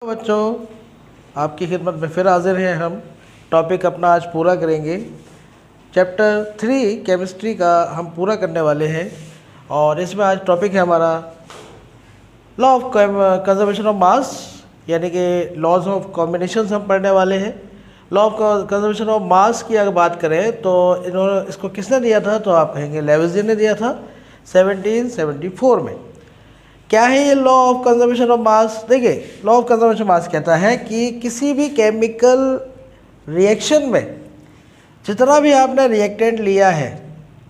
बच्चों, आपकी खिदमत में फिर हाजिर हैं हम। टॉपिक अपना आज पूरा करेंगे। चैप्टर 3 केमिस्ट्री का हम पूरा करने वाले हैं और इसमें आज टॉपिक है हमारा लॉ ऑफ कंजर्वेशन ऑफ मास, यानी कि लॉज ऑफ कॉम्बिनेशंस हम पढ़ने वाले हैं। लॉ ऑफ कंजर्वेशन ऑफ मास की अगर बात करें तो इन्होंने इसको किसने दिया था, तो आप कहेंगे लेविसियर ने दिया था 1774 में। क्या है ये law of conservation of mass? देखिए, law of conservation of mass कहता है कि किसी भी केमिकल रिएक्शन में जितना भी आपने रिएक्टेंट लिया है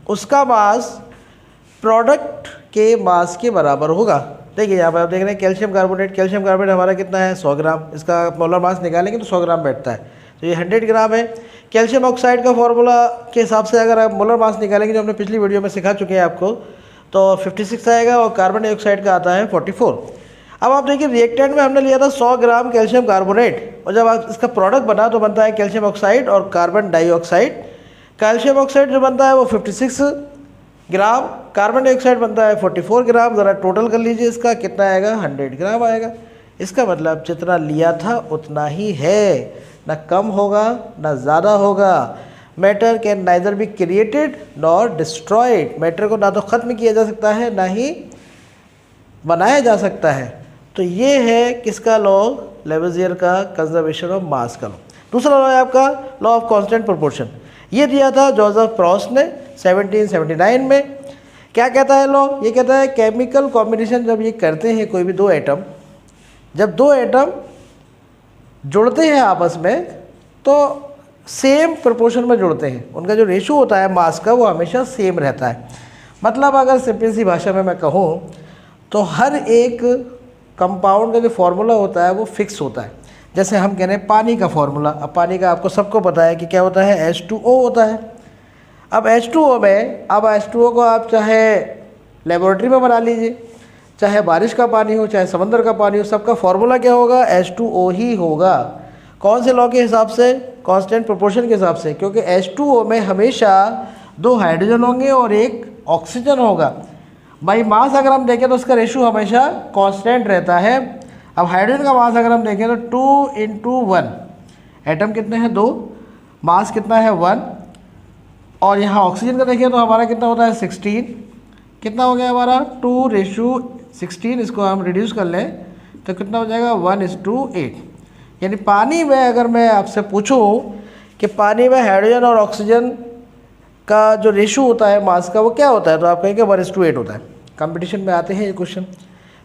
उसका मास प्रोडक्ट के मास के बराबर होगा। देखिए यहाँ पर आप देख रहे हैं कैल्शियम कार्बोनेट हमारा कितना है 100 ग्राम। इसका मोलर मास निकालेंगे तो 100 ग्राम बैठता है, तो ये 100 ग्राम है। कैल्शियम ऑक्साइड का फॉर्मूला के हिसाब से अगर आप मोलर मास निकालेंगे, जो हमने पिछली वीडियो में सिखा चुके हैं आपको, तो 56 आएगा और कार्बन डाइऑक्साइड का आता है 44। अब आप देखिए रिएक्टेंट में हमने लिया था 100 ग्राम कैल्शियम कार्बोनेट, और जब आप इसका प्रोडक्ट बना तो बनता है कैल्शियम ऑक्साइड और कार्बन डाइऑक्साइड। कैल्शियम ऑक्साइड जो बनता है वो 56 ग्राम, कार्बन डाइऑक्साइड बनता है 44 ग्राम। ज़रा टोटल कर लीजिए, इसका कितना आएगा, 100 ग्राम आएगा। इसका मतलब जितना लिया था उतना ही है, ना कम होगा ना ज़्यादा होगा। Matter can neither be created nor destroyed. Matter को ना तो ख़त्म किया जा सकता है ना ही बनाया जा सकता है। तो ये है किसका लॉ, लेविसियर का कंजर्वेशन ऑफ मास का लॉ। दूसरा लॉ है आपका लॉ ऑफ कांस्टेंट प्रोपोर्शन। ये दिया था जोसेफ प्रॉस्ट ने 1779 में। क्या कहता है लॉ? ये कहता है केमिकल कॉम्बिनेशन जब ये करते हैं कोई भी दो एटम, जब दो एटम जुड़ते हैं आपस में तो सेम प्रोपोर्शन में जुड़ते हैं, उनका जो रेशो होता है मास का वो हमेशा सेम रहता है। मतलब अगर सिंपल सी भाषा में मैं कहूँ तो हर एक कंपाउंड का जो फार्मूला होता है वो फिक्स होता है। जैसे हम कह रहे हैं पानी का फार्मूला, अब पानी का आपको सबको पता है कि क्या होता है, H2O होता है। अब H2O में, अब H2O को आप चाहे लेबोरेटरी में बना लीजिए, चाहे बारिश का पानी हो, चाहे समंदर का पानी हो, सबका फार्मूला क्या होगा, H2O ही होगा। कौन से लॉ के हिसाब से? कांस्टेंट प्रोपोर्शन के हिसाब से, क्योंकि H2O में हमेशा 2 हाइड्रोजन होंगे और 1 ऑक्सीजन होगा। बाई मास अगर हम देखें तो उसका रेशो हमेशा कांस्टेंट रहता है। अब हाइड्रोजन का मास अगर हम देखें तो 2 × 1, एटम कितने हैं 2, मास कितना है 1, और यहाँ ऑक्सीजन का देखें तो हमारा कितना होता है 16। कितना हो गया हमारा 2:16। इसको हम रिड्यूस कर लें तो कितना हो जाएगा 1:8। यानी पानी में अगर मैं आपसे पूछूं कि पानी में हाइड्रोजन और ऑक्सीजन का जो रेशो होता है मास का वो क्या होता है, तो आप कहेंगे 1:8 होता है। कंपटीशन में आते हैं ये क्वेश्चन,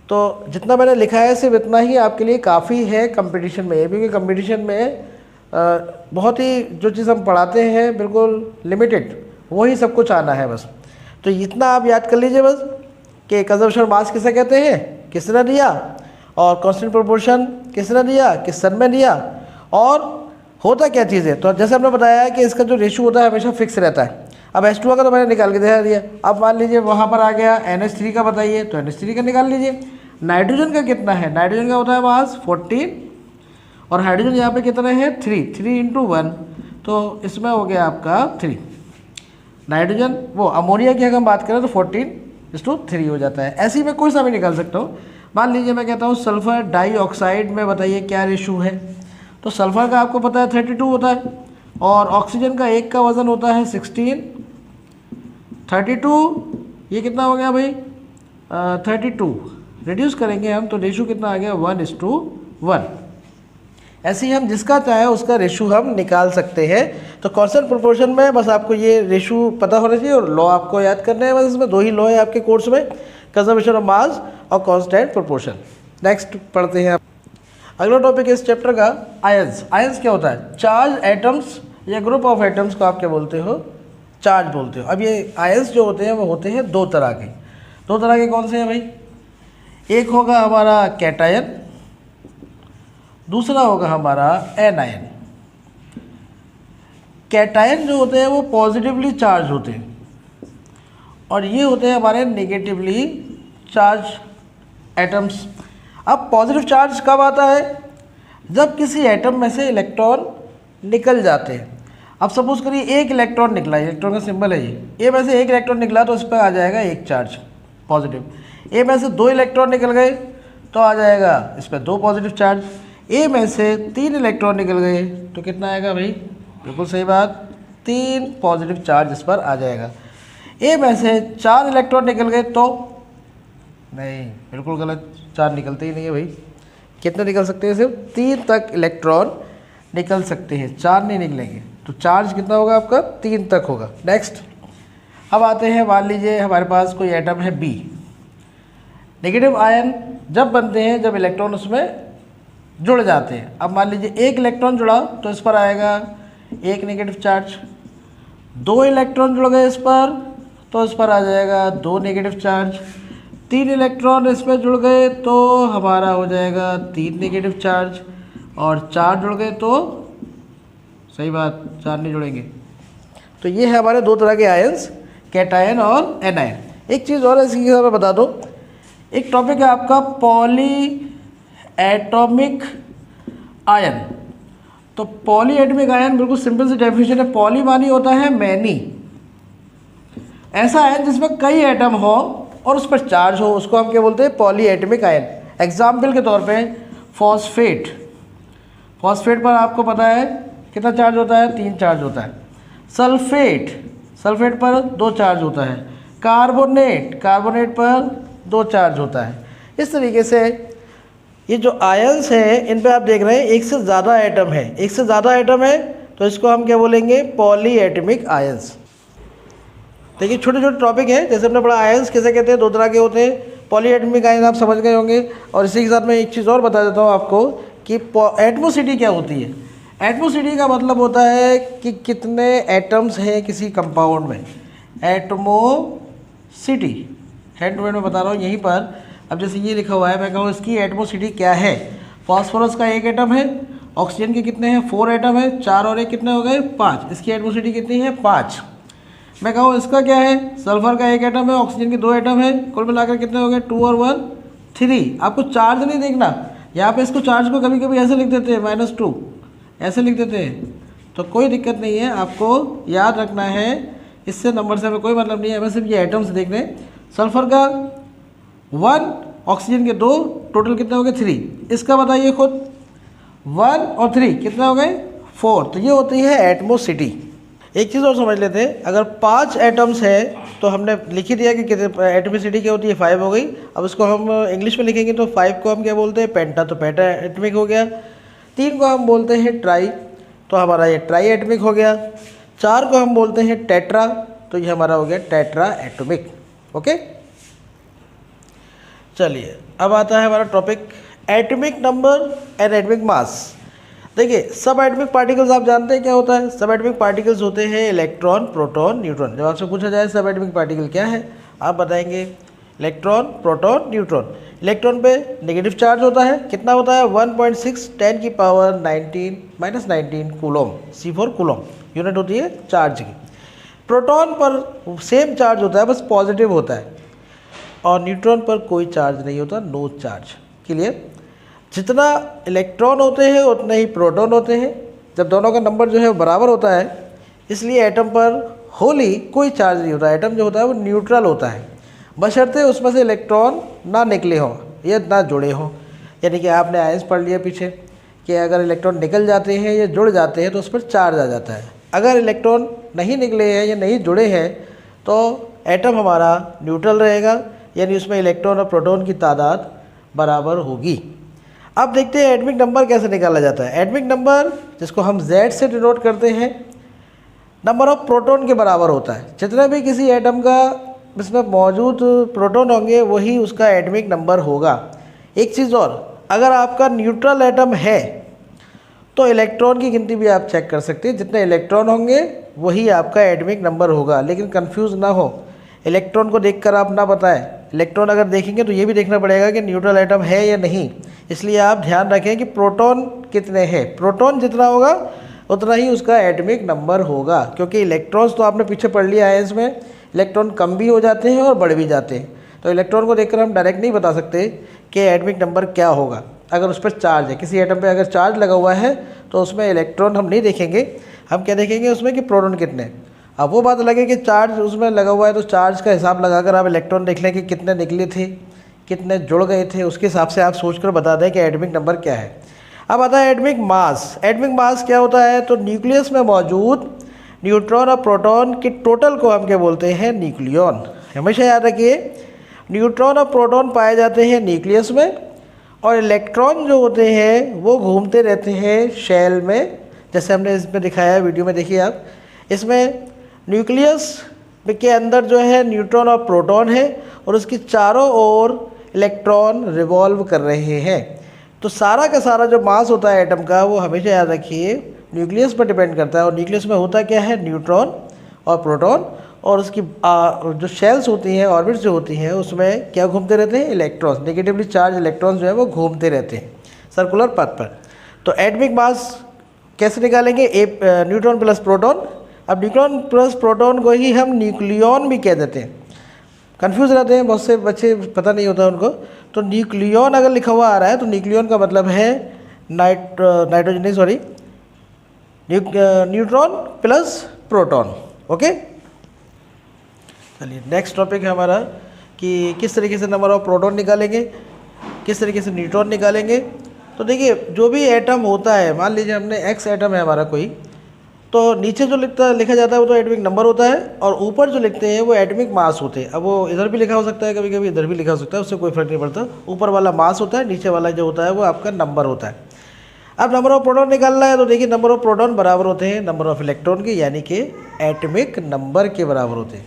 तो जितना मैंने लिखा है सिर्फ इतना ही आपके लिए काफ़ी है कंपटीशन में। क्योंकि कंपटीशन में बहुत ही जो चीज़ हम पढ़ाते हैं बिल्कुल लिमिटेड, वही सब कुछ आना है बस। तो इतना आप याद कर लीजिए बस कि कंजर्वेशन मास किसे कहते हैं, किसने दिया, और कांस्टेंट प्रोपोर्शन किसने दिया, किस सन में दिया, और होता क्या चीज़ है। तो जैसे हमने बताया कि इसका जो रेशो होता है हमेशा फिक्स रहता है। अब H2O का तो मैंने निकाल के दिखा दिया। अब मान लीजिए वहाँ पर आ गया NH3 का, बताइए, तो NH3 का निकाल लीजिए। नाइट्रोजन का कितना है, नाइट्रोजन का होता है मास 14, और हाइड्रोजन यहाँ पे कितना है 3 × 1, तो इसमें हो गया आपका 3। नाइट्रोजन, वो अमोनिया की अगर हम बात करें तो 14:3 हो जाता है। ऐसे ही मैं कोई सा भी निकाल सकता हूँ। मान लीजिए मैं कहता हूँ सल्फ़र डाइऑक्साइड में बताइए क्या रेशो है, तो सल्फ़र का आपको पता है 32 होता है, और ऑक्सीजन का एक का वज़न होता है 16, 32, ये कितना हो गया भाई 32, रिड्यूस करेंगे हम तो रेशो कितना आ गया 1:1। ऐसे ही हम जिसका चाहे उसका रेशो हम निकाल सकते हैं। तो कांस्टेंट प्रोपोर्शन में बस आपको ये रेशो पता होना चाहिए और लॉ आपको याद करने हैं। बस इसमें 2 ही लॉ है आपके कोर्स में, कंजर्वेशन ऑफ मास और कांस्टेंट प्रोपोर्शन। नेक्स्ट पढ़ते हैं। अगला टॉपिक है इस चैप्टर का आयंस। आयंस क्या होता है, चार्ज एटम्स या ग्रुप ऑफ एटम्स को आप क्या बोलते हो, चार्ज बोलते हो। अब ये आयंस जो होते हैं वो होते हैं 2 तरह के। 2 तरह के कौन से हैं भाई? एक होगा हमारा कैटायन, दूसरा होगा हमारा एनायन। कैटायन जो होते हैं वो पॉजिटिवली चार्ज होते हैं, और ये होते हैं हमारे नेगेटिवली चार्ज एटम्स। अब पॉजिटिव चार्ज कब आता है, जब किसी एटम में से इलेक्ट्रॉन निकल जाते हैं। अब सपोज करिए एक इलेक्ट्रॉन निकला, इलेक्ट्रॉन का सिंबल है ये, ए में से एक इलेक्ट्रॉन निकला तो इस पर आ जाएगा 1 चार्ज पॉजिटिव। ए में से 2 इलेक्ट्रॉन निकल गए तो आ जाएगा इस पर 2 पॉजिटिव चार्ज। ए में से 3 इलेक्ट्रॉन निकल गए तो कितना आएगा भाई, बिल्कुल सही बात, 3 पॉजिटिव चार्ज इस पर आ जाएगा। ए में से 4 इलेक्ट्रॉन निकल गए तो नहीं, बिल्कुल गलत, 4 निकलते ही नहीं है भाई। कितने निकल सकते हैं, सिर्फ 3 तक इलेक्ट्रॉन निकल सकते हैं, 4 नहीं निकलेंगे। तो चार्ज कितना होगा आपका, 3 तक होगा। नेक्स्ट अब आते हैं, मान लीजिए हमारे पास कोई एटम है बी। नेगेटिव आयन जब बनते हैं जब इलेक्ट्रॉन उसमें जुड़ जाते हैं। अब मान लीजिए 1 इलेक्ट्रॉन जुड़ा तो इस पर आएगा 1 नेगेटिव चार्ज, 2 इलेक्ट्रॉन जुड़ गए इस पर तो इस पर आ जाएगा 2 नेगेटिव चार्ज, 3 इलेक्ट्रॉन इसमें जुड़ गए तो हमारा हो जाएगा 3 नेगेटिव चार्ज, और 4 जुड़ गए तो सही बात 4 नहीं जुड़ेंगे। तो ये है हमारे 2 तरह के आयंस, कैटायन और एनायन। एक चीज़ और इसकी मैं बता दूँ, एक टॉपिक है आपका पॉली एटॉमिक आयन। तो पॉली एटॉमिक आयन बिल्कुल सिंपल सी डेफिनेशन है, पॉली मानी होता है मैनी, ऐसा आयन जिसमें कई एटम हो और उस पर चार्ज हो, उसको हम क्या बोलते हैं, पॉली एटॉमिक आयन। एग्जाम्पल के तौर पे फॉस्फेट, फॉस्फेट पर आपको पता है कितना चार्ज होता है, 3 चार्ज होता है। सल्फेट, सल्फेट पर 2 चार्ज होता है। कार्बोनेट, कार्बोनेट पर 2 चार्ज होता है। इस तरीके से ये जो आयंस हैं इन पे आप देख रहे हैं एक से ज़्यादा एटम है, एक से ज़्यादा एटम है तो इसको हम क्या बोलेंगे, पॉली एटॉमिक आयंस। देखिए छोटे छोटे टॉपिक हैं, जैसे हमने पढ़ा आयंस किसे कहते हैं, 2 तरह के होते हैं। पॉली एटॉमिक आयन आप समझ गए होंगे। और इसी के साथ मैं एक चीज़ और बता देता हूँ आपको कि एटमोसिटी क्या होती है। एटमोसिटी का मतलब होता है कि कितने एटम्स हैं किसी कंपाउंड में, एटमोसिटी। हैंड टू हैंड में बता रहा हूँ यहीं पर। अब जैसे ये लिखा हुआ है, मैं कहूँ इसकी एटमोसिटी क्या है। फॉस्फोरस का 1 एटम है, ऑक्सीजन के कितने हैं, 4 एटम है, 4 और 1 कितने हो गए, 5। इसकी एटमोसिटी कितनी है, 5। मैं कहूँ इसका क्या है, सल्फर का 1 एटम है, ऑक्सीजन के 2 एटम है, कुल मिलाकर कितने हो गए, 2 और 1 3। आपको चार्ज नहीं देखना, यहाँ पे इसको चार्ज को कभी कभी ऐसे लिख देते हैं -2, ऐसे लिख देते हैं, तो कोई दिक्कत नहीं है, आपको याद रखना है। इससे नंबर से हमें कोई मतलब नहीं है, हमें सिर्फ ये एटम्स देखने हैं। सल्फर का 1, ऑक्सीजन के 2, टोटल कितने हो गए 3। इसका बताइए खुद, 1 और 3 कितने हो गए 4। तो ये होती है एटमोसिटी। एक चीज़ और समझ लेते हैं, अगर 5 एटम्स है तो हमने लिख ही दिया कि कितने एटमोसिटी क्या होती है, 5 हो गई। अब इसको हम इंग्लिश में लिखेंगे तो 5 को हम क्या बोलते हैं, पेंटा, तो पेंटा एटमिक हो गया। 3 को हम बोलते हैं ट्राई, तो हमारा ये ट्राई एटमिक हो गया। 4 को हम बोलते हैं टेट्रा, तो ये हमारा हो गया टेट्रा एटमिक। ओके, चलिए अब आता है हमारा topic atomic number and atomic mass. देखिए सब एटॉमिक पार्टिकल्स आप जानते हैं क्या होता है। सब एटॉमिक पार्टिकल्स होते हैं इलेक्ट्रॉन, प्रोटॉन, न्यूट्रॉन। जब आपसे पूछा जाए सब एटॉमिक पार्टिकल क्या है, आप बताएंगे इलेक्ट्रॉन, प्रोटॉन, न्यूट्रॉन। इलेक्ट्रॉन पे नेगेटिव चार्ज होता है, कितना होता है 1.6 10 की power -19 coulomb, C4 coulomb unit होती है चार्ज की। प्रोटॉन पर सेम चार्ज होता है, बस पॉजिटिव होता है, और न्यूट्रॉन पर कोई चार्ज नहीं होता, नो चार्ज। क्लियर। जितना इलेक्ट्रॉन होते हैं उतने ही प्रोटॉन होते हैं। जब दोनों का नंबर जो है बराबर होता है, इसलिए एटम पर होली कोई चार्ज नहीं होता। एटम जो होता है वो न्यूट्रल होता है, बशर्ते उसमें से इलेक्ट्रॉन ना निकले हों या ना जुड़े हों। यानी कि आपने आयंस पढ़ लिया पीछे कि अगर इलेक्ट्रॉन निकल जाते हैं या जुड़ जाते हैं तो उस पर चार्ज आ जाता है। अगर इलेक्ट्रॉन नहीं निकले हैं या नहीं जुड़े हैं तो एटम हमारा न्यूट्रल रहेगा, यानी उसमें इलेक्ट्रॉन और प्रोटॉन की तादाद बराबर होगी। अब देखते हैं एटॉमिक नंबर कैसे निकाला जाता है। एटॉमिक नंबर, जिसको हम Z से डिनोट करते हैं, नंबर ऑफ प्रोटॉन के बराबर होता है। जितने भी किसी एटम का इसमें मौजूद प्रोटॉन होंगे वही उसका एटॉमिक नंबर होगा। एक चीज़ और, अगर आपका न्यूट्रल एटम है तो इलेक्ट्रॉन की गिनती भी आप चेक कर सकते हैं। जितने इलेक्ट्रॉन होंगे वही आपका एटॉमिक नंबर होगा। लेकिन कंफ्यूज ना हो, इलेक्ट्रॉन को देखकर आप ना बताएं। इलेक्ट्रॉन अगर देखेंगे तो ये भी देखना पड़ेगा कि न्यूट्रल एटम है या नहीं। इसलिए आप ध्यान रखें कि प्रोटॉन कितने हैं। प्रोटॉन जितना होगा उतना ही उसका एटॉमिक नंबर होगा, क्योंकि इलेक्ट्रॉन्स तो आपने पीछे पढ़ लिया है, इसमें इलेक्ट्रॉन कम भी हो जाते हैं और बढ़ भी जाते हैं। तो इलेक्ट्रॉन को देखकर हम डायरेक्ट नहीं बता सकते कि एटॉमिक नंबर क्या होगा। अगर उस पर चार्ज है, किसी एटम पे अगर चार्ज लगा हुआ है तो उसमें इलेक्ट्रॉन हम नहीं देखेंगे, हम क्या देखेंगे उसमें कि प्रोटॉन कितने। अब वो बात लगे कि चार्ज उसमें लगा हुआ है तो चार्ज का हिसाब लगाकर आप इलेक्ट्रॉन देख लें कि कितने निकले थे, कितने जुड़ गए थे, उसके हिसाब से आप सोचकर बता दें कि एटॉमिक नंबर क्या है। अब आता है एटॉमिक मास। एटॉमिक मास क्या होता है? तो न्यूक्लियस में मौजूद न्यूट्रॉन और प्रोटॉन के टोटल को हम क्या बोलते हैं? न्यूक्लियन। हमेशा याद रखिए, न्यूट्रॉन और प्रोटॉन पाए जाते हैं न्यूक्लियस में, और इलेक्ट्रॉन जो होते हैं वो घूमते रहते हैं शेल में, जैसे हमने इसमें दिखाया है, वीडियो में देखिए आप। इसमें न्यूक्लियस के अंदर जो है न्यूट्रॉन और प्रोटॉन है, और उसकी चारों ओर इलेक्ट्रॉन रिवॉल्व कर रहे हैं। तो सारा का सारा जो मास होता है एटम का, वो हमेशा याद रखिए न्यूक्लियस पर डिपेंड करता है। और न्यूक्लियस में होता क्या है? न्यूट्रॉन और प्रोटॉन, और उसकी जो शेल्स होती हैं, ऑर्बिट्स जो होती हैं, उसमें क्या घूमते रहते हैं? इलेक्ट्रॉन्स, नेगेटिवली चार्ज इलेक्ट्रॉन्स जो है वो घूमते रहते हैं सर्कुलर पाथ पर। तो एटॉमिक मास कैसे निकालेंगे? Neutron plus proton. अब न्यूट्रॉन प्लस प्रोटॉन को ही हम न्यूक्लियन भी कह देते हैं। कंफ्यूज रहते हैं बहुत से बच्चे, पता नहीं होता उनको। तो न्यूक्लियन अगर लिखा हुआ आ रहा है तो न्यूक्लियन का मतलब है न्यूट्रॉन प्लस प्रोटॉन। ओके, चलिए नेक्स्ट टॉपिक है हमारा कि किस तरीके से नंबर ऑफ प्रोटॉन निकालेंगे, किस तरीके से न्यूट्रॉन निकालेंगे। तो देखिए, जो भी एटम होता है, मान लीजिए हमने एक्स एटम है हमारा कोई, तो नीचे जो लिखा जाता है वो तो एटॉमिक नंबर होता है, और ऊपर जो लिखते हैं वो एटॉमिक मास होते हैं। अब वो इधर भी लिखा हो सकता है, कभी कभी इधर भी लिखा हो सकता है, उससे कोई फर्क नहीं पड़ता। ऊपर वाला मास होता है, नीचे वाला जो होता है वो आपका नंबर होता है। अब नंबर ऑफ प्रोटॉन निकालना है, तो देखिए नंबर ऑफ प्रोटॉन बराबर होते हैं नंबर ऑफ इलेक्ट्रॉन के, यानी कि एटॉमिक नंबर के बराबर होते हैं।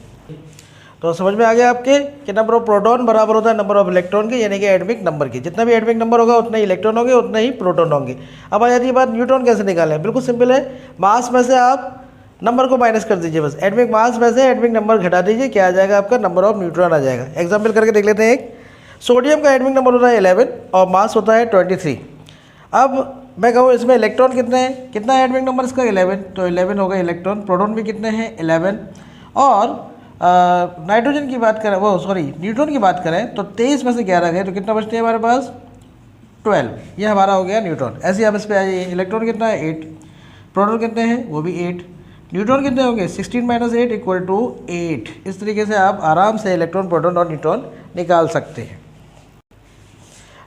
तो समझ में आ गया आपके कि नंबर ऑफ प्रोटॉन बराबर होता है नंबर ऑफ इलेक्ट्रॉन के, यानी कि एटॉमिक नंबर के। जितना भी एटॉमिक नंबर होगा उतना ही इलेक्ट्रॉन होंगे, उतना ही प्रोटॉन होंगे। अब आ जाती है बात न्यूट्रॉन कैसे निकालें। बिल्कुल सिंपल है, मास में से आप नंबर को माइनस कर दीजिए बस। एटॉमिक मास में से एटॉमिक नंबर घटा दीजिए, क्या आ जाएगा आपका? नंबर ऑफ न्यूट्रॉन आ जाएगा। एग्जाम्पल करके देख लेते हैं। एक सोडियम का एटॉमिक नंबर होता है 11 और मास होता है 23। अब मैं कहूँ इसमें इलेक्ट्रॉन कितने हैं? कितना है एटॉमिक नंबर इसका? 11, तो 11 होगा इलेक्ट्रॉन। प्रोटॉन भी कितने हैं? 11। और नाइट्रोजन की बात करें, न्यूट्रॉन की बात करें तो 23 में से 11 गए, तो कितना बचते हैं हमारे पास? 12। ये हमारा हो गया न्यूट्रॉन। ऐसे ही आप इस पर आ जाइए। इलेक्ट्रॉन कितना है? 8। प्रोटॉन कितने हैं? वो भी 8। न्यूट्रॉन कितने होंगे? 16 - 8 = 8। इस तरीके से आप आराम से इलेक्ट्रॉन, प्रोटॉन और न्यूट्रॉन निकाल सकते हैं।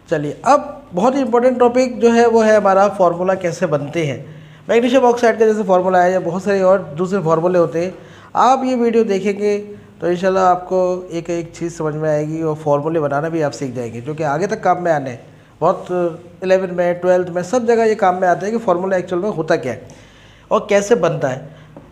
चलिए, अब बहुत ही इंपॉर्टेंट टॉपिक जो है वो है हमारा फार्मूला कैसे बनते हैं। मैग्नीशियम ऑक्साइड का जैसे फार्मूला है, या बहुत सारे और दूसरे फार्मूले होते हैं। आप ये वीडियो देखेंगे तो इंशाल्लाह आपको एक एक चीज़ समझ में आएगी, और फार्मूले बनाना भी आप सीख जाएंगे, जो कि आगे तक काम में आने हैं। बहुत 11 में, 12th में, सब जगह ये काम में आते हैं कि फार्मूला एक्चुअल में होता क्या है और कैसे बनता है।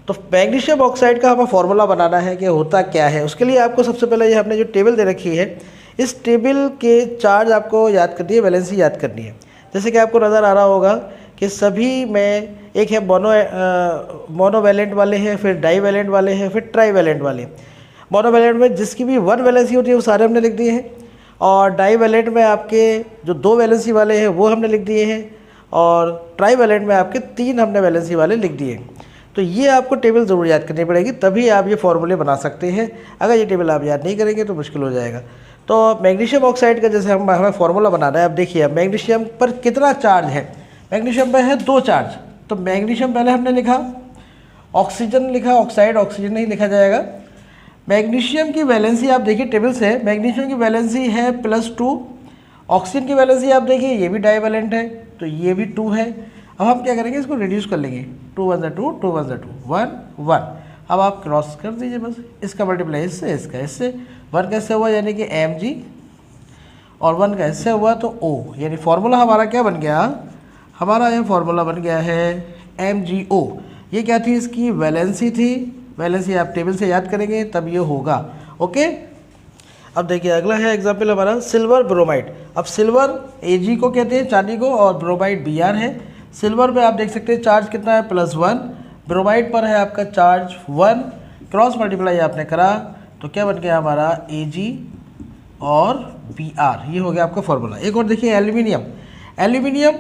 तो मैग्नीशियम ऑक्साइड का हमें फार्मूला बनाना है कि होता क्या है। उसके लिए आपको सबसे पहले ये हमने जो टेबल दे रखी है, इस टेबल के चार्ज आपको याद करनी है, वैलेंसी याद करनी है। जैसे कि आपको नज़र आ रहा होगा कि सभी में एक है मोनोवैलेंट वाले हैं, फिर डाईवैलेंट वाले हैं, फिर ट्राईवैलेंट वाले। मोनोवैलेंट में जिसकी भी 1 वैलेंसी होती है वो सारे हमने लिख दिए हैं, और डाईवैलेंट में आपके जो 2 वैलेंसी वाले हैं वो हमने लिख दिए हैं, और ट्राईवैलेंट में आपके 3 हमने वैलेंसी वाले लिख दिए हैं। तो ये आपको टेबल ज़रूर याद करनी पड़ेगी, तभी आप ये फार्मूले बना सकते हैं। अगर ये टेबल आप याद नहीं करेंगे तो मुश्किल हो जाएगा। तो मैग्नीशियम ऑक्साइड का जैसे हमें फार्मूला बनाना है। अब देखिए, अब मैग्नीशियम पर कितना चार्ज है? मैग्नीशियम पर है 2 चार्ज। तो मैग्नीशियम पहले हमने लिखा, ऑक्सीजन लिखा, ऑक्साइड ऑक्सीजन नहीं लिखा जाएगा। मैग्नीशियम की वैलेंसी आप देखिए टेबल से, मैग्नीशियम की वैलेंसी है +2। ऑक्सीजन की वैलेंसी आप देखिए, ये भी डाईवैलेंट है, तो ये भी 2 है। अब हम क्या करेंगे, इसको रिड्यूस कर लेंगे। 2 × 2 2 × 2 1 1। अब आप क्रॉस कर दीजिए बस, इसका मल्टीप्लाई इससे, इसका इससे। 1 कैसे हुआ? यानी कि Mg, और 1 का इससे हुआ तो O। यानी फार्मूला हमारा क्या बन गया? हमारा यह फार्मूला बन गया है MgO। ये क्या थी? इसकी वैलेंसी थी। वैलेंसी आप टेबल से याद करेंगे तब ये होगा। ओके, अब देखिए अगला है एग्जाम्पल हमारा सिल्वर ब्रोमाइड। अब सिल्वर Ag को कहते हैं, चांदी को, और ब्रोमाइड Br है। सिल्वर पे आप देख सकते हैं चार्ज कितना है? +1। ब्रोमाइड पर है आपका चार्ज 1। क्रॉस मल्टीप्लाई आपने करा तो क्या बन गया हमारा? Ag और Br। ये हो गया आपका फार्मूला। एक और देखिए एल्यूमिनियम। एल्यूमिनियम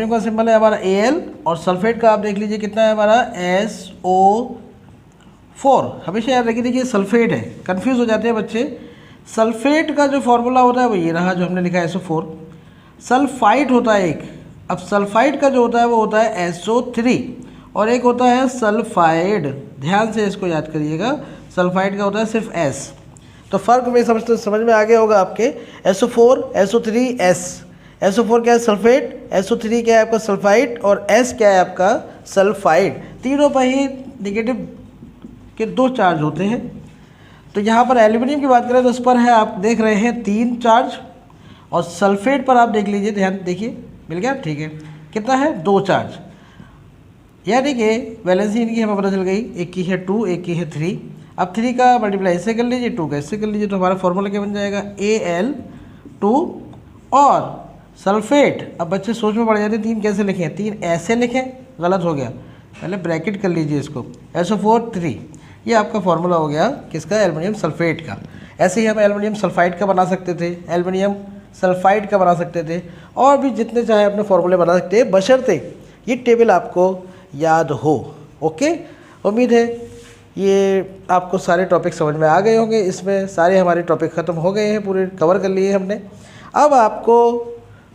का सिंबल है हमारा Al, और सल्फेट का आप देख लीजिए कितना है हमारा? SO4। हमेशा याद रखिए, देखिए सल्फेट है, कंफ्यूज हो जाते हैं बच्चे। सल्फेट का जो फार्मूला होता है वो ये रहा, जो हमने लिखा है SO4। सल्फाइड होता है एक। अब सल्फाइड का जो होता है वो होता है SO3, और एक होता है सल्फाइड। ध्यान से इसको याद करिएगा, सल्फाइड का होता है सिर्फ S। तो फ़र्क में समझ में आ गया होगा आपके। SO4 SO3 S, SO4 क्या है? सल्फेट। SO3 क्या है आपका? सल्फाइड। और S क्या है आपका? सल्फाइड। तीनों पर ही निगेटिव के 2 चार्ज होते हैं। तो यहाँ पर एल्यूमिनियम की बात करें तो उस पर है, आप देख रहे हैं 3 चार्ज, और सल्फेट पर आप देख लीजिए, ध्यान देखिए, मिल गया, ठीक है, कितना है? 2 चार्ज। यानी कि वैलेंसी इनकी हमें पता चल गई, एक की है 2, एक की है 3। अब 3 का मल्टीप्लाई इससे कर लीजिए, 2 का इससे कर लीजिए, तो हमारा फॉर्मूला क्या बन जाएगा? Al2। और सल्फेट, अब बच्चे सोच में पड़ जाते हैं 3 कैसे लिखें? 3 ऐसे लिखें, गलत हो गया, पहले ब्रैकेट कर लीजिए इसको, SO4 3। ये आपका फॉर्मूला हो गया किसका? एल्युमिनियम सल्फेट का। ऐसे ही हम एल्युमिनियम सल्फाइड का बना सकते थे, एल्युमिनियम सल्फाइड का बना सकते थे, और भी जितने चाहे अपने फॉर्मूले बना सकते हैं, बशर्ते ये टेबल आपको याद हो। ओके, उम्मीद है ये आपको सारे टॉपिक समझ में आ गए होंगे। इसमें सारे हमारे टॉपिक ख़त्म हो गए हैं, पूरे कवर कर लिए हमने। अब आपको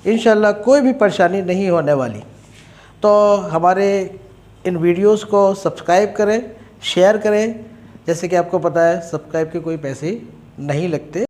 इंशाल्लाह कोई भी परेशानी नहीं होने वाली। तो हमारे इन वीडियोस को सब्सक्राइब करें, शेयर करें। जैसे कि आपको पता है सब्सक्राइब के कोई पैसे नहीं लगते।